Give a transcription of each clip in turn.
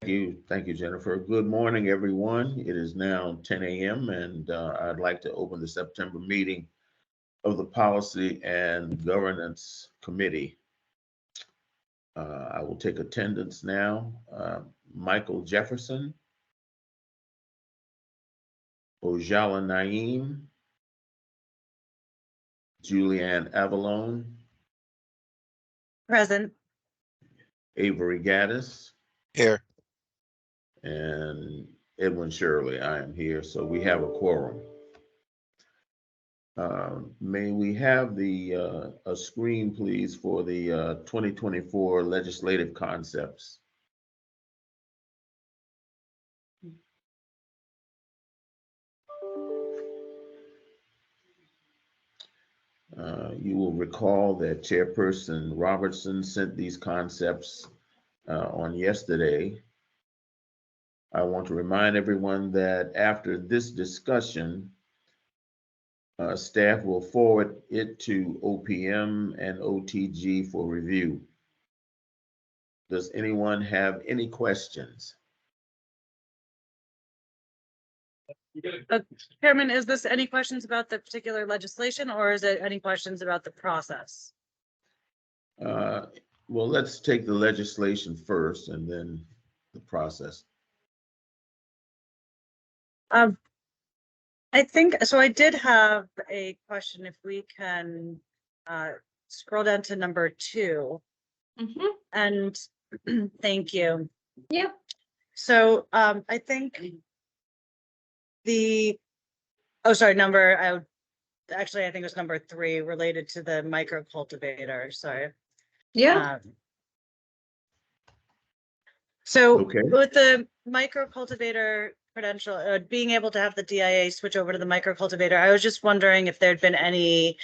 Thank you, Jennifer. Good morning, everyone. It is now 10 a.m. and I'd like to open the September meeting of the Policy and Governance Committee. I will take attendance now. Michael Jefferson, Ojala Naeem, Julianne Avalone, Present. Avery Gaddis, Here. and Edwin Shirley. I am here, so we have a quorum. May we have a screen, please, for the 2024 legislative concepts? You will recall that Chairperson Robertson sent these concepts on yesterday. I want to remind everyone that after this discussion, staff will forward it to OPM and OTG for review. Does anyone have any questions? Chairman, is this any questions about the particular legislation, or is it any questions about the process? Well, let's take the legislation first and then the process. I think, so I did have a question, if we can scroll down to number 2. And thank you. Yep. So I think I think it was number 3 related to the micro cultivator. Sorry. Yeah. So Okay. with the micro cultivator credential, being able to have the DIA switch over to the micro cultivator, I was just wondering if there'd been any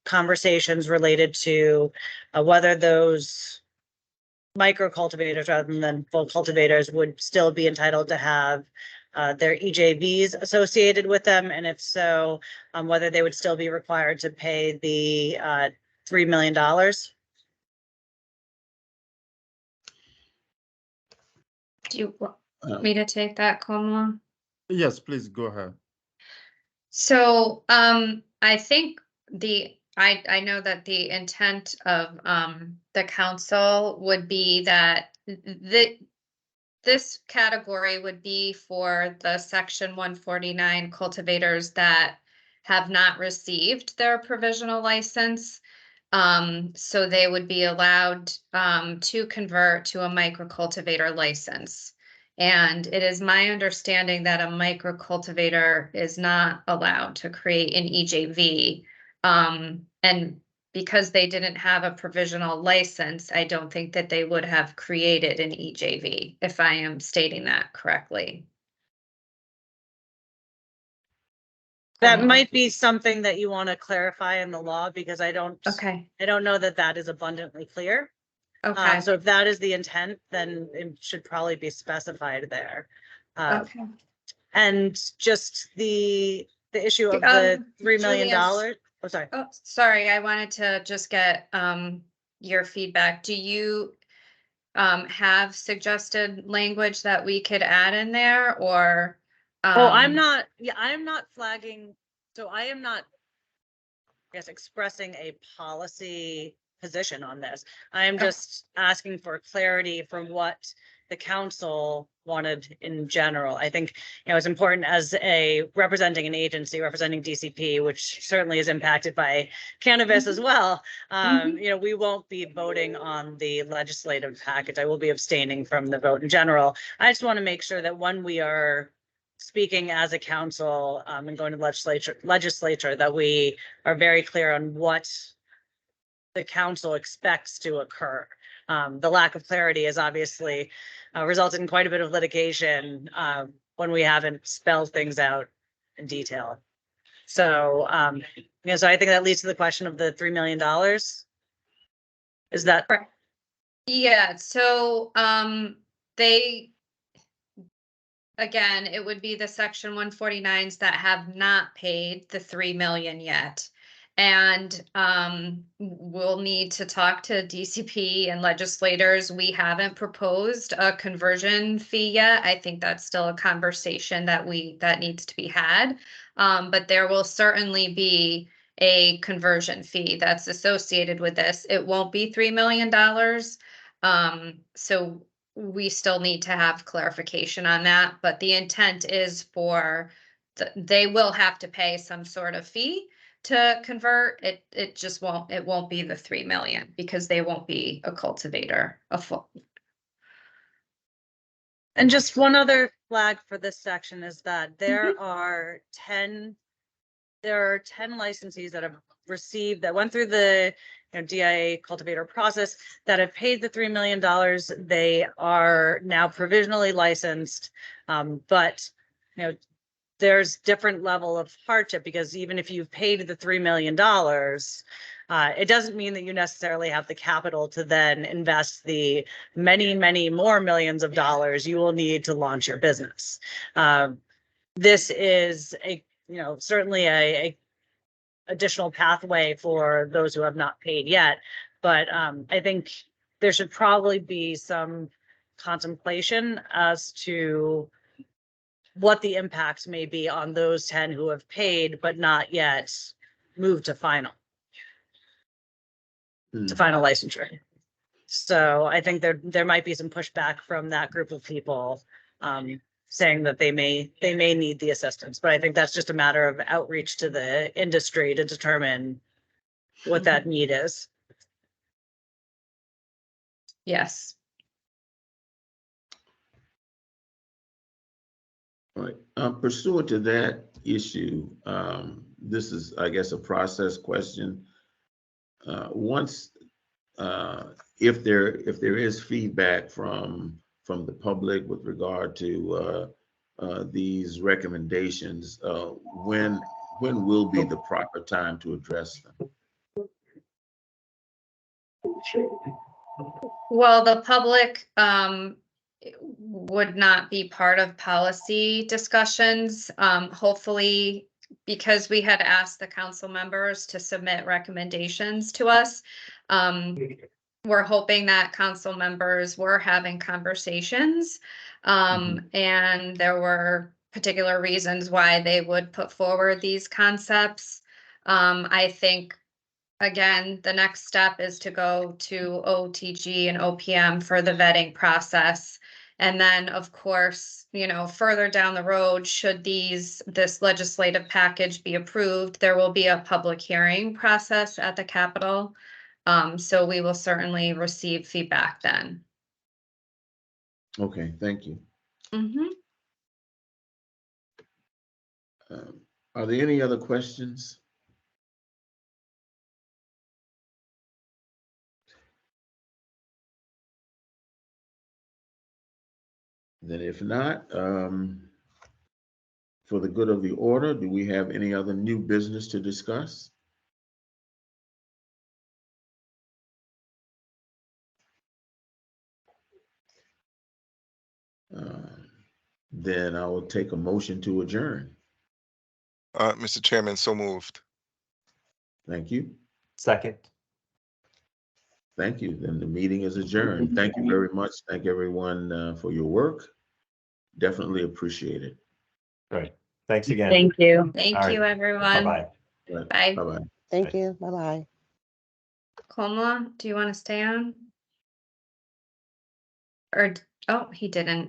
conversations related to whether those micro cultivators rather than full cultivators would still be entitled to have their EJVs associated with them, and if so, whether they would still be required to pay the $3 million. Do you want me to take that, Kamala? Yes, please go ahead. So I think I know that the intent of the council would be that this category would be for the Section 149 cultivators that have not received their provisional license. So they would be allowed to convert to a microcultivator license. And it is my understanding that a microcultivator is not allowed to create an EJV. And because they didn't have a provisional license, I don't think that they would have created an EJV, if I am stating that correctly. That might be something that you want to clarify in the law, because I don't know that that is abundantly clear. Okay. So if that is the intent, then it should probably be specified there. Okay. And just the issue of the $3 million. Oh, sorry. Oh, sorry. I wanted to just get your feedback. Do you have suggested language that we could add in there, or? Well, I'm not flagging. So I am not, I guess, expressing a policy position on this. I am just asking for clarity from what the council wanted in general. I think, it's important as representing an agency, representing DCP, which certainly is impacted by cannabis as well. We won't be voting on the legislative package. I will be abstaining from the vote in general. I just want to make sure that when we are speaking as a council and going to legislature, that we are very clear on what the council expects to occur. The lack of clarity has obviously resulted in quite a bit of litigation when we haven't spelled things out in detail. So, so I think that leads to the question of the $3 million. Is that correct? Yeah. So again, it would be the Section 149s that have not paid the $3 million yet. And we'll need to talk to DCP and legislators. We haven't proposed a conversion fee yet. I think that's still a conversation that needs to be had. But there will certainly be a conversion fee that's associated with this. It won't be $3 million. So we still need to have clarification on that, but the intent is for they will have to pay some sort of fee to convert. It just won't be the 3 million because they won't be a cultivator, And just one other flag for this section is that there are 10 licensees that have received, that went through the DIA cultivator process, that have paid the $3 million. They are now provisionally licensed. But there's different level of hardship, because even if you've paid the $3 million, it doesn't mean that you necessarily have the capital to then invest the many, many more millions of dollars you will need to launch your business. This is certainly a additional pathway for those who have not paid yet. But I think there should probably be some contemplation as to what the impacts may be on those 10 who have paid but not yet moved to final licensure. So I think there might be some pushback from that group of people, saying that they may need the assistance. But I think that's just a matter of outreach to the industry to determine what that need is. Yes. All right. Pursuant to that issue, this is, I guess, a process question. Once, if there is feedback from the public with regard to these recommendations, when will be the proper time to address them? Well, the public would not be part of policy discussions. Hopefully, because we had asked the council members to submit recommendations to us, we're hoping that council members were having conversations, and there were particular reasons why they would put forward these concepts. I think, again, the next step is to go to OTG and OPM for the vetting process. And then, of course, further down the road, should this legislative package be approved, there will be a public hearing process at the Capitol. So we will certainly receive feedback then. Okay, thank you. Are there any other questions? Then if not, for the good of the order, do we have any other new business to discuss? Then I will take a motion to adjourn. Mr. Chairman, so moved. Thank you. Second. Thank you. Then the meeting is adjourned. Thank you very much. Thank everyone for your work. Definitely appreciate it. Great. Thanks again. Thank you. Thank All you, right. everyone. Bye-bye. Bye. Bye-bye. Thank you. Bye-bye. Komla, do you want to stay on? Or, oh, he didn't.